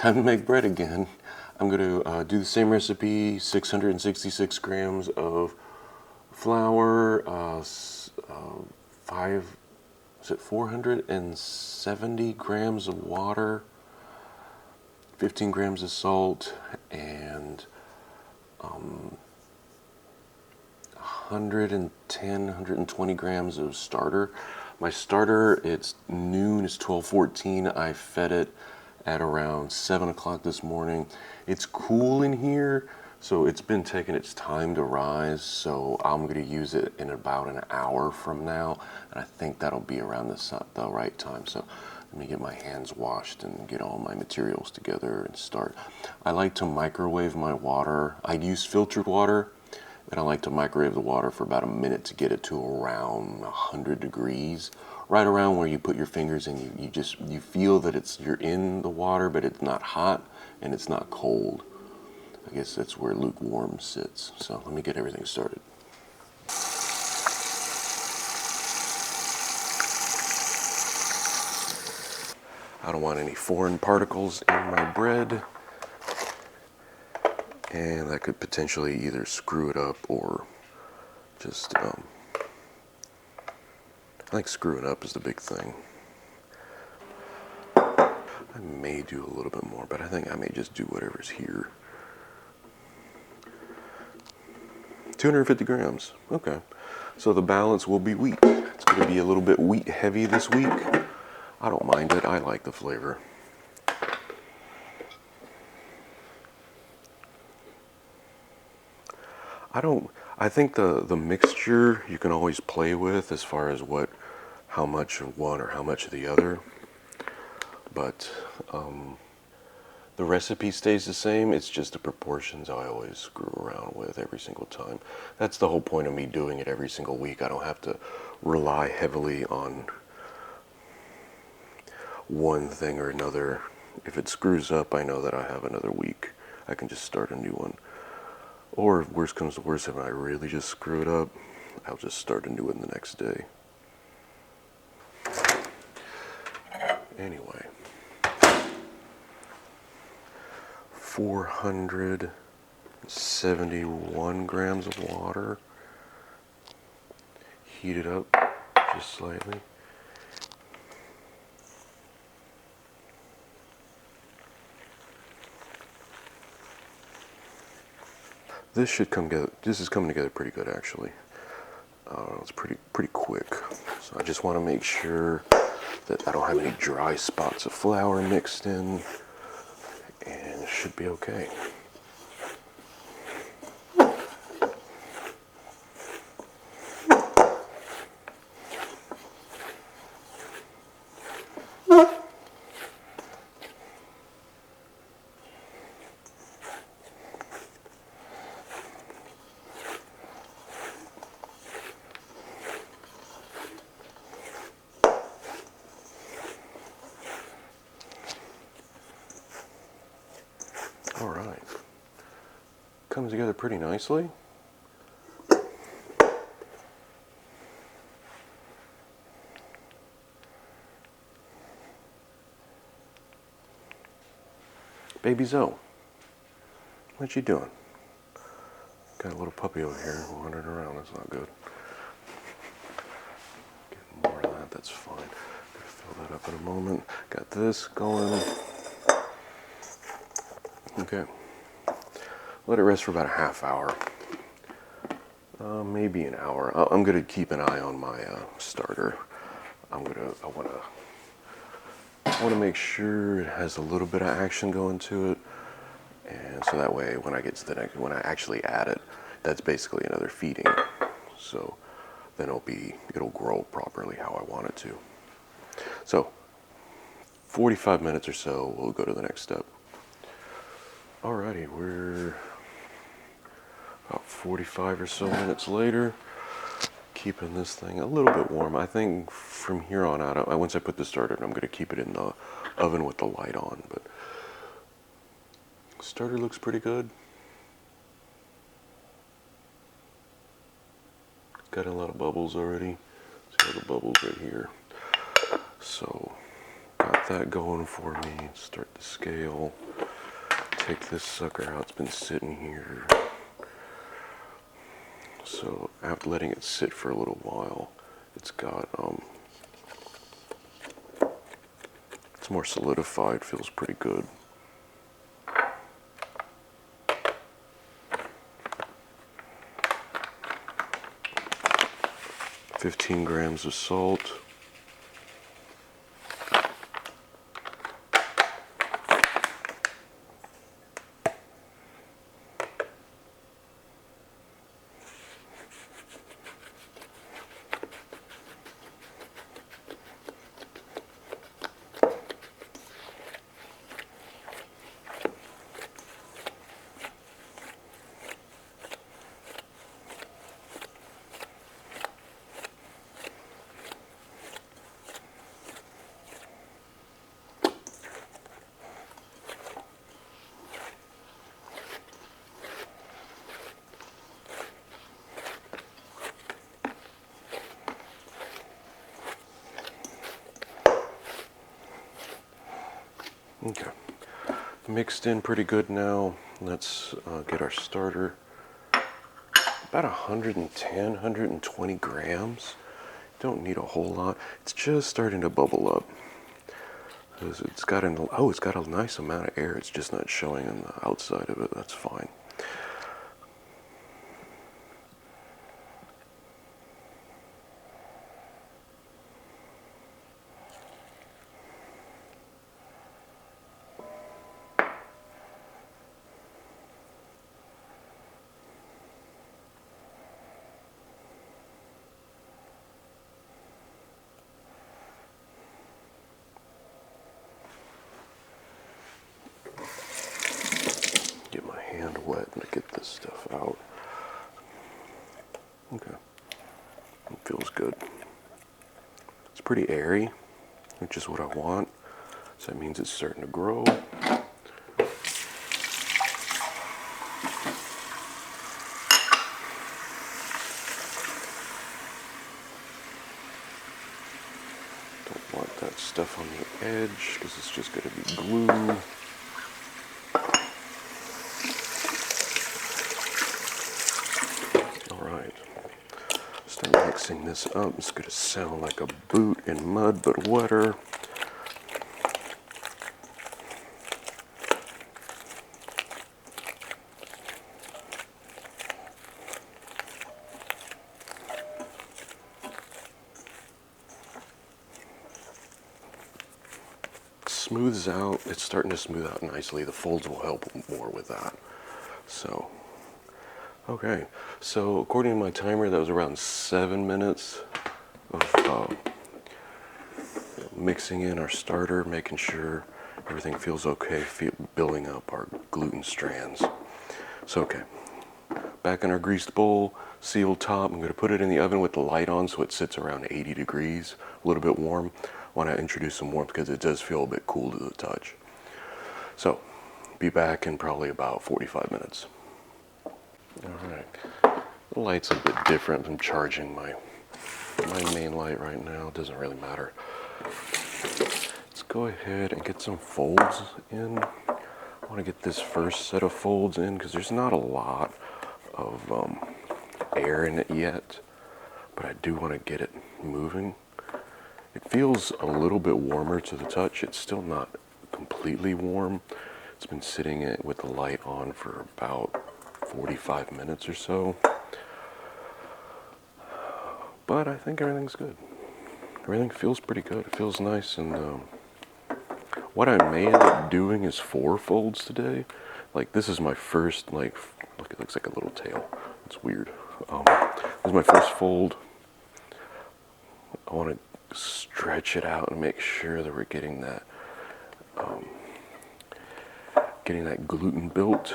Time to make bread again. I'm going to do the same recipe, 666 grams of flour, 470 grams of water, 15 grams of salt, and 120 grams of starter. My starter, it's noon, it's 12:14. I fed it at around 7 o'clock this morning. It's cool in here, so it's been taking its time to rise, so I'm going to use it in about an hour from now, and I think that'll be around the right time. So let me get my hands washed and get all my materials together and start. I like to microwave my water. I use filtered water, and I like to microwave the water for about a minute to get it to around 100 degrees. Right around where you put your fingers and you feel that you're in the water, but it's not hot and it's not cold. I guess that's where lukewarm sits. So let me get everything started. I don't want any foreign particles in my bread, and that could potentially either screw it up or just I think screwing up is the big thing. I may do a little bit more, but I think I may just do whatever's here. 250 grams. Okay. So the balance will be wheat. It's going to be a little bit wheat heavy this week. I don't mind it. I like the flavor. I think the mixture you can always play with as far as how much of one or how much of the other, but the recipe stays the same. It's just the proportions I always screw around with every single time. That's the whole point of me doing it every single week. I don't have to rely heavily on one thing or another. If it screws up, I know that I have another week. I can just start a new one. Or if worse comes to worse, if I really just screw it up, I'll just start a new one the next day. Anyway, 471 grams of water. Heat it up just slightly. This is coming together pretty good, actually. It's pretty quick. So I just want to make sure that I don't have any dry spots of flour mixed in, and it should be okay. All right, comes together pretty nicely. Baby Zoe, what you doing? Got a little puppy over here wandering around. That's not good. Get more of that. That's fine. Gonna fill that up in a moment. Got this going. Okay. Let it rest for about a half hour. Maybe an hour. I'm gonna keep an eye on my starter. I want to make sure it has a little bit of action going to it, and so that way when I get to when I actually add it, that's basically another feeding. So then it'll grow properly how I want it to. So 45 minutes or so, we'll go to the next step. Alrighty, we're about 45 or so minutes later, keeping this thing a little bit warm. I think from here on out, once I put this starter, I'm going to keep it in the oven with the light on, but starter looks pretty good. Got a lot of bubbles already. See all the bubbles right here. So got that going for me. Start the scale. Take this sucker out. It's been sitting here. So after letting it sit for a little while, it's got it's more solidified. Feels pretty good. 15 grams of salt. Okay, mixed in pretty good now. Let's get our starter. About 110, 120 grams. Don't need a whole lot. It's just starting to bubble up. It's got a nice amount of air. It's just not showing on the outside of it. That's fine. Get my hand wet to get this stuff out. Okay, it feels good. It's pretty airy, which is what I want. So that means it's starting to grow. Don't want that stuff on the edge because it's just going to be glue. Start mixing this up. It's going to sound like a boot in mud, but wetter. Smooths out. It's starting to smooth out nicely. The folds will help more with that. So. Okay, so according to my timer, that was around 7 minutes of mixing in our starter, making sure everything feels okay, building up our gluten strands. So, okay, back in our greased bowl, sealed top. I'm going to put it in the oven with the light on so it sits around 80 degrees, a little bit warm. I want to introduce some warmth because it does feel a bit cool to the touch. So, be back in probably about 45 minutes. Alright, the light's a bit different. I'm charging my main light right now. It doesn't really matter. Let's go ahead and get some folds in. I want to get this first set of folds in because there's not a lot of air in it yet, but I do want to get it moving. It feels a little bit warmer to the touch. It's still not completely warm. It's been sitting with the light on for about 45 minutes or so, but I think everything's good. Everything feels pretty good. It feels nice, and what I may end up doing is 4 folds today. Like, this is my first, like, look, it looks like a little tail. It's weird. This is my first fold. I want to stretch it out and make sure that we're getting that gluten built.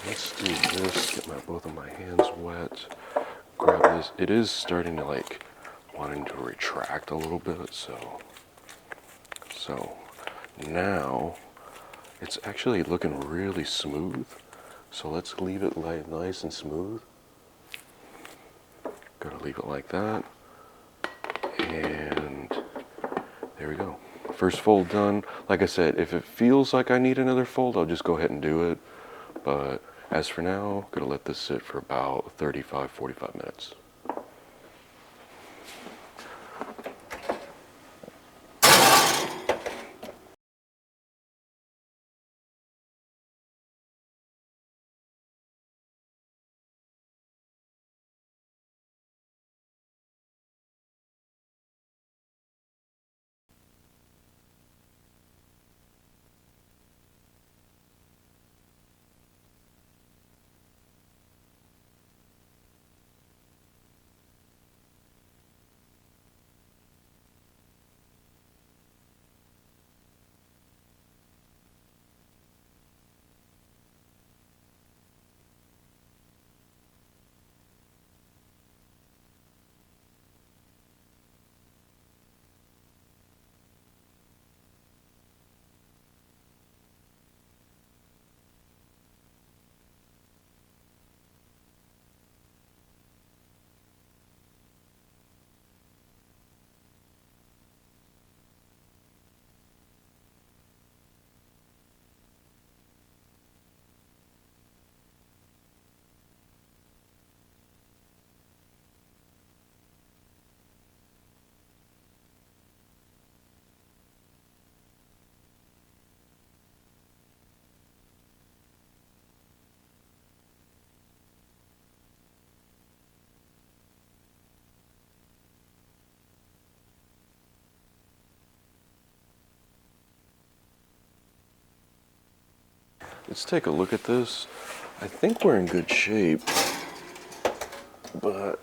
Let's do this, get both of my hands wet, grab this. It is starting to wanting to retract a little bit, so now it's actually looking really smooth. So let's leave it nice and smooth. Gotta leave it like that. And There we go. First fold done. Like I said, if it feels like I need another fold, I'll just go ahead and do it. But as for now, I'm gonna let this sit for about 35, 45 minutes. Let's take a look at this. I think we're in good shape, but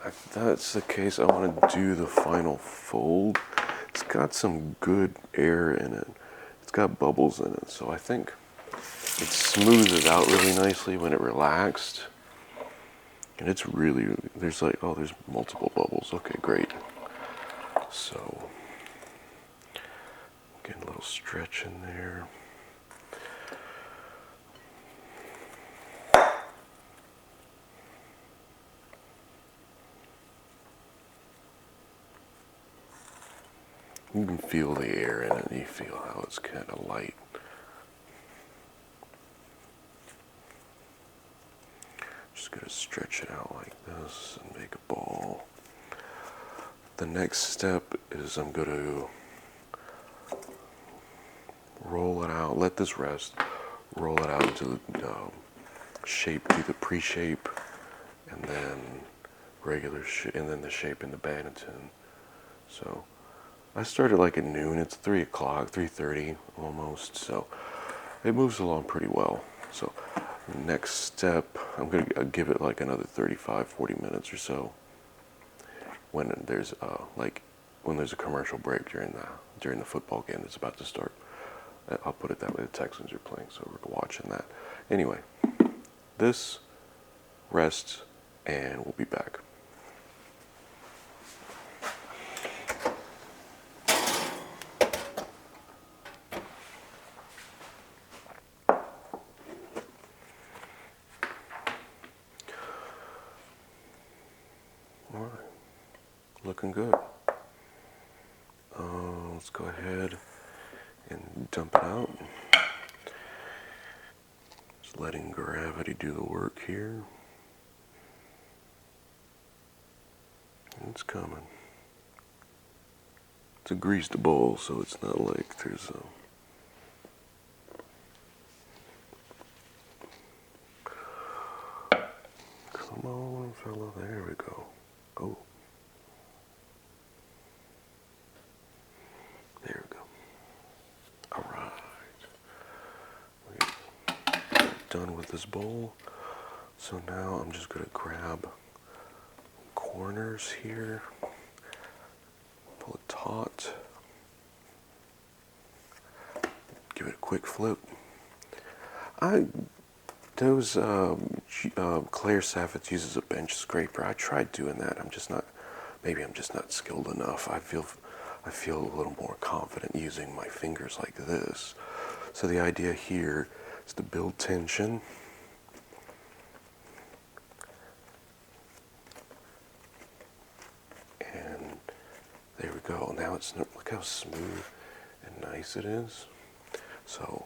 if that's the case, I want to do the final fold. It's got some good air in it. It's got bubbles in it, so I think it smoothes out really nicely when it relaxed. And it's really, there's like, oh, there's multiple bubbles. Okay, great. So, getting a little stretch in there. You can feel the air in it, and you feel how it's kind of light. Just gonna stretch it out like this and make a ball. The next step is I'm gonna roll it out, let this rest, roll it out into the shape, do the pre-shape, and then regular shape, and then the shape in the Banneton. So I started like at noon. It's 3 o'clock, 3:30 almost. So it moves along pretty well. So next step, I'm gonna give it like another 35, 40 minutes or so. When there's when there's a commercial break during the football game that's about to start. I'll put it that way. The Texans are playing, so we're watching that. Anyway, this rests, and we'll be back. All right, looking good. Let's go ahead and dump it out. Just letting gravity do the work here. It's coming. It's a greased bowl, so it's not like there's a... Come on, fella. There we go. Oh. There we go. All right. We're done with this bowl. So now I'm just going to grab corners here. Pull it taut. Give it a quick flip. Claire Saffitz uses a bench scraper. I tried doing that. Maybe I'm just not skilled enough. I feel a little more confident using my fingers like this. So the idea here is to build tension. And There we go. Now it's, look how smooth and nice it is. So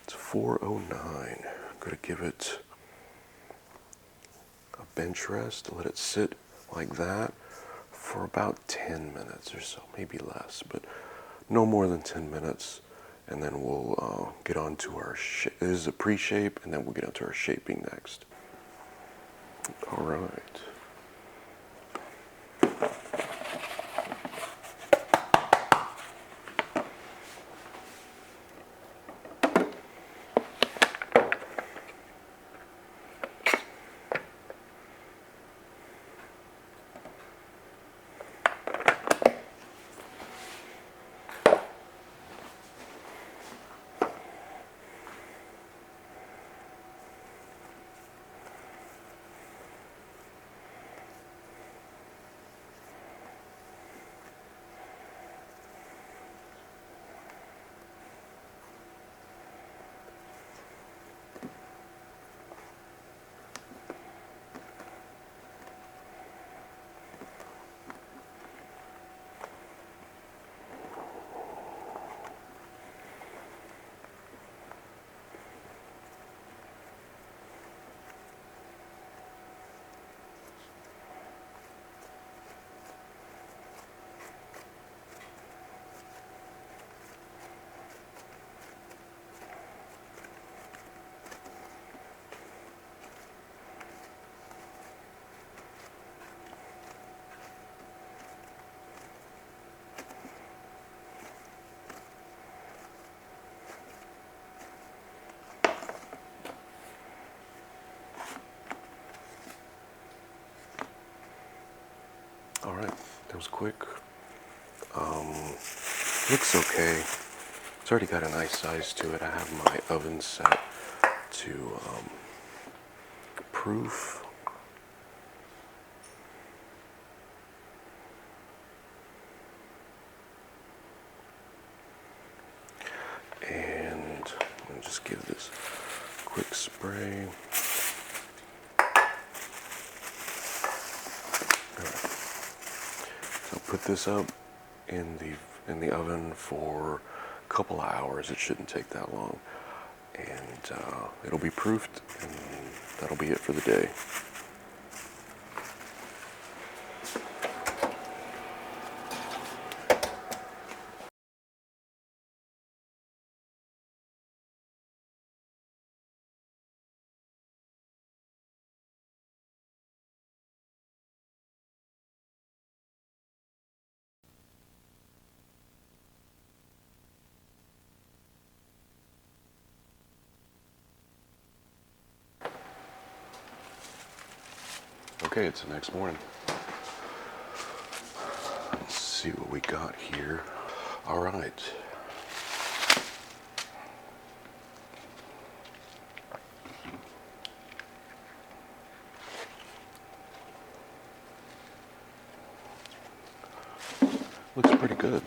it's 4:09. I'm gonna give it a bench rest, let it sit like that for about 10 minutes or so, maybe less, but no more than 10 minutes. And then we'll get on to our, this is a pre-shape, and then we'll get onto our shaping next. All right. All right, that was quick. Looks okay. It's already got a nice size to it. I have my oven set to proof. And I'll just give this a quick spray. So put this up in the oven for a couple of hours. It shouldn't take that long, and it'll be proofed, and that'll be it for the day. Okay, it's the next morning. Let's see what we got here. All right. Looks pretty good.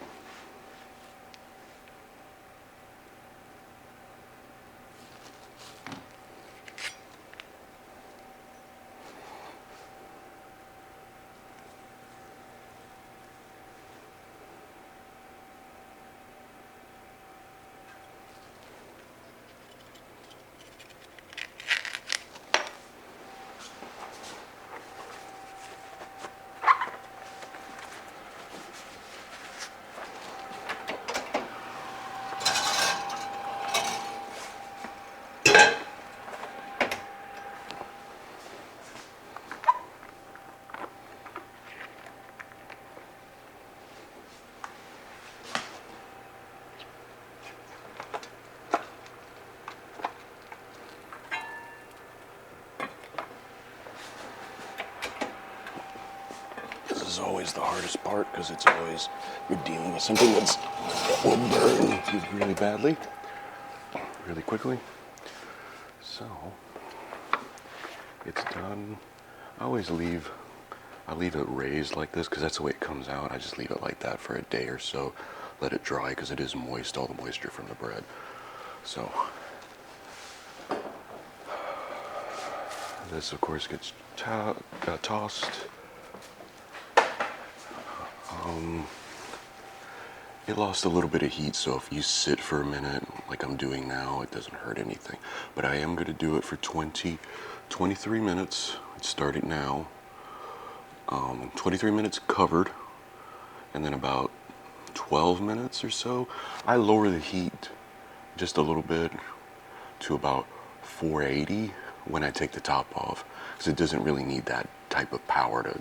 This is always the hardest part because it's always, you're dealing with something that will burn you really badly, really quickly. So it's done. I leave it raised like this because that's the way it comes out. I just leave it like that for a day or so, let it dry because it is moist, all the moisture from the bread. So this, of course, gets tossed. It lost a little bit of heat, so if you sit for a minute, like I'm doing now, it doesn't hurt anything. But I am going to do it for 23 minutes. Let's start it now. 23 minutes covered, and then about 12 minutes or so, I lower the heat just a little bit to about 480 when I take the top off, because it doesn't really need that type of power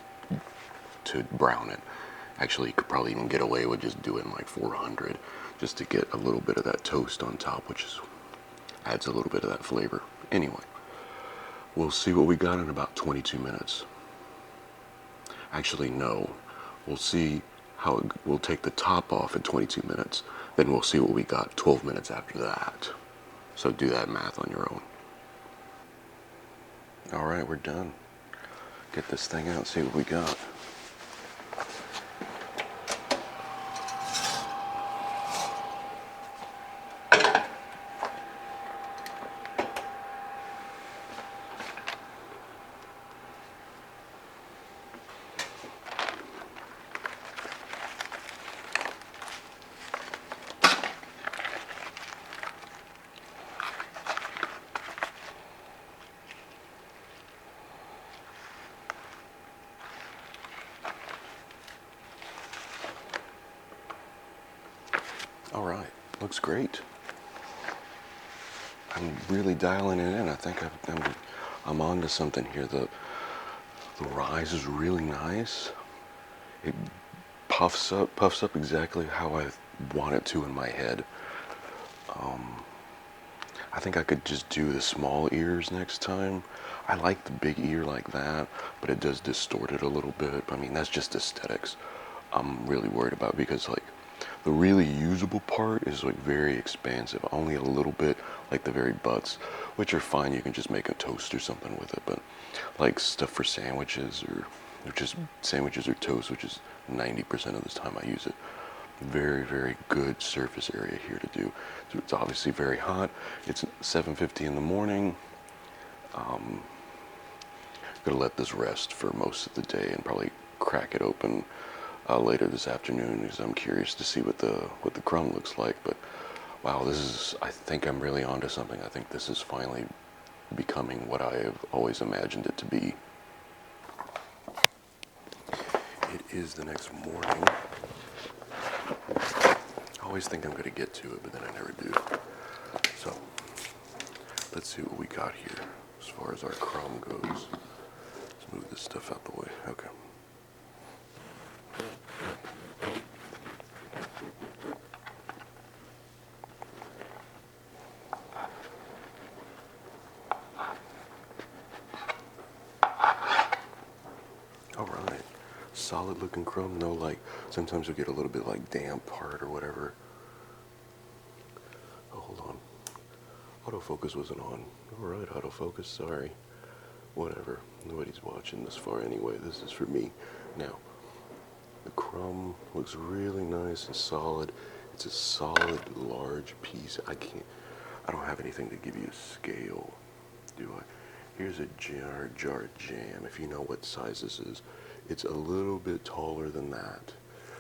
to brown it. Actually, you could probably even get away with just doing like 400 just to get a little bit of that toast on top, which adds a little bit of that flavor. Anyway, we'll see what we got in about 22 minutes. Actually, no. We'll see we'll take the top off at 22 minutes. Then we'll see what we got 12 minutes after that. So do that math on your own. All right, we're done. Get this thing out, see what we got. All right, looks great. I'm really dialing it in. I think I'm onto something here. The rise is really nice. It puffs up exactly how I want it to in my head. I think I could just do the small ears next time. I like the big ear like that, but it does distort it a little bit. I mean, that's just aesthetics. I'm really worried about, because like the really usable part is like very expansive, only a little bit, like the very butts, which are fine. You can just make a toast or something with it, but like stuff for sandwiches or just sandwiches or toast, which is 90% of the time I use it. Very, very good surface area here to do. So it's obviously very hot. It's 7:50 in the morning. Gonna let this rest for most of the day and probably crack it open later this afternoon, because I'm curious to see what the crumb looks like. But wow, I think I'm really onto something. I think this is finally becoming what I have always imagined it to be. It is the next morning. I always think I'm going to get to it, but then I never do. So let's see what we got here as far as our crumb goes. Let's move this stuff out the way. Okay. All right. Solid looking crumb. No, like sometimes you'll get a little bit like damp part or whatever. Oh, hold on. Autofocus wasn't on. All right, autofocus. Sorry. Whatever. Nobody's watching this far anyway. This is for me. Now, the crumb looks really nice and solid. It's a solid, large piece. I don't have anything to give you a scale, do I? Here's a jar jam. If you know what size this is, it's a little bit taller than that.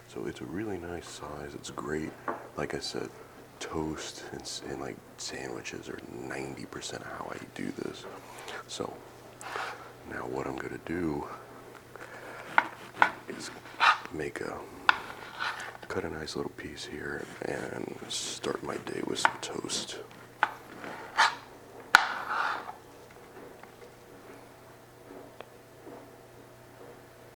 So it's a really nice size. It's great. Like I said, toast and like sandwiches are 90% how I do this. So now what I'm gonna do is cut a nice little piece here and start my day with some toast.